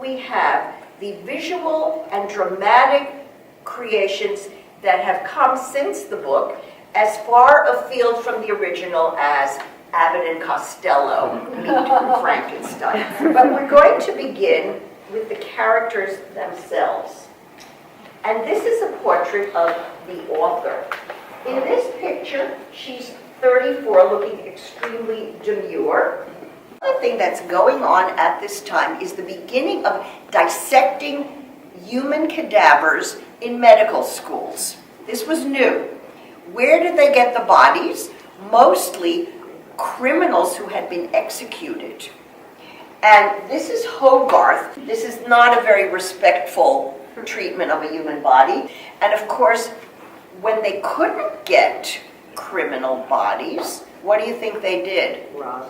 we have the visual and dramatic creations that have come since the book, as far afield from the original as Abbott and Costello meet Frankenstein. But we're going to begin with the characters themselves. And this is a portrait of the author. In this picture, she's 34, looking extremely demure. The thing that's going on at this time is the beginning of dissecting human cadavers in medical schools. This was new. Where did they get the bodies? Mostly criminals who had been executed. And this is Hogarth. This is not a very respectful treatment of a human body. And of course, when they couldn't get criminal bodies, what do you think they did? Rob.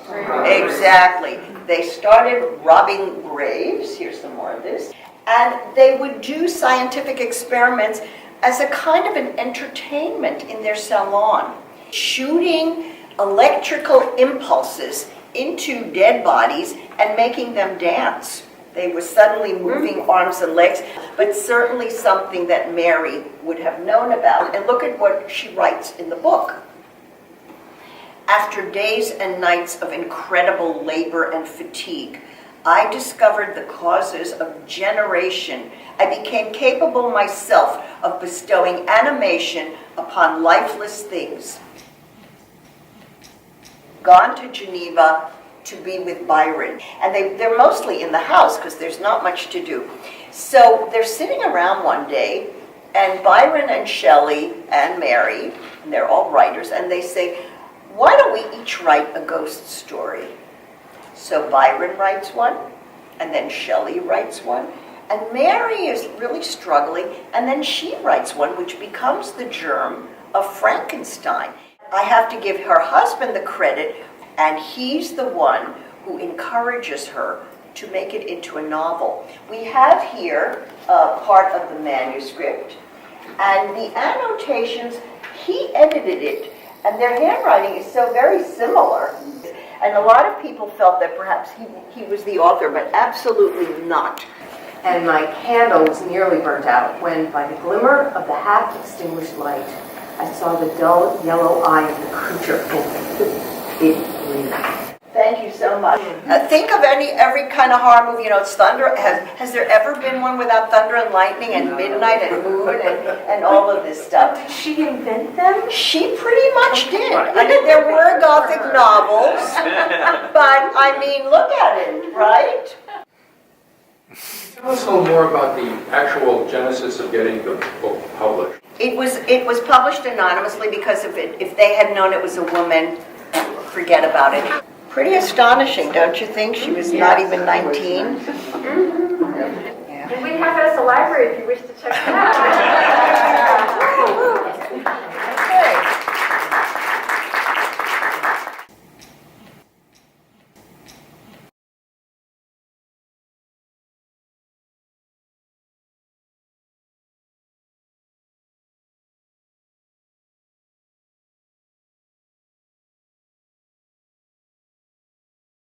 Exactly. They started robbing graves. Here's some more of this. And they would do scientific experiments as a kind of an entertainment in their salon, shooting electrical impulses into dead bodies and making them dance. They were suddenly moving arms and legs, but certainly something that Mary would have known about. And look at what she writes in the book. After days and nights of incredible labor and fatigue, I discovered the causes of generation. I became capable myself of bestowing animation upon lifeless things. Gone to Geneva to be with Byron. And they're mostly in the house because there's not much to do. So they're sitting around one day, and Byron and Shelley and Mary, and they're all writers, and they say, why don't we each write a ghost story? So Byron writes one, and then Shelley writes one, and Mary is really struggling, and then she writes one, which becomes the germ of Frankenstein. I have to give her husband the credit, and he's the one who encourages her to make it into a novel. We have here part of the manuscript, and the annotations, he edited it, and their handwriting is so very similar. And a lot of people felt that perhaps he was the author, but absolutely not. And my candle was nearly burnt out when, by the glimmer of the half-extinguished light, I saw the dull yellow eye of the creature open. It breathed. Thank you so much. Think of every kind of horror movie. You know, it's thunder. Has there ever been one without thunder and lightning and midnight and moon and all of this stuff? Did she invent them? She pretty much did. I mean, there were Gothic novels, but I mean, look at it, right? Tell us a little more about the actual genesis of getting the book published. It was published anonymously because if they had known it was a woman, forget about it. Pretty astonishing, don't you think? She was not even 19. And we have it at the library if you wish to check it out.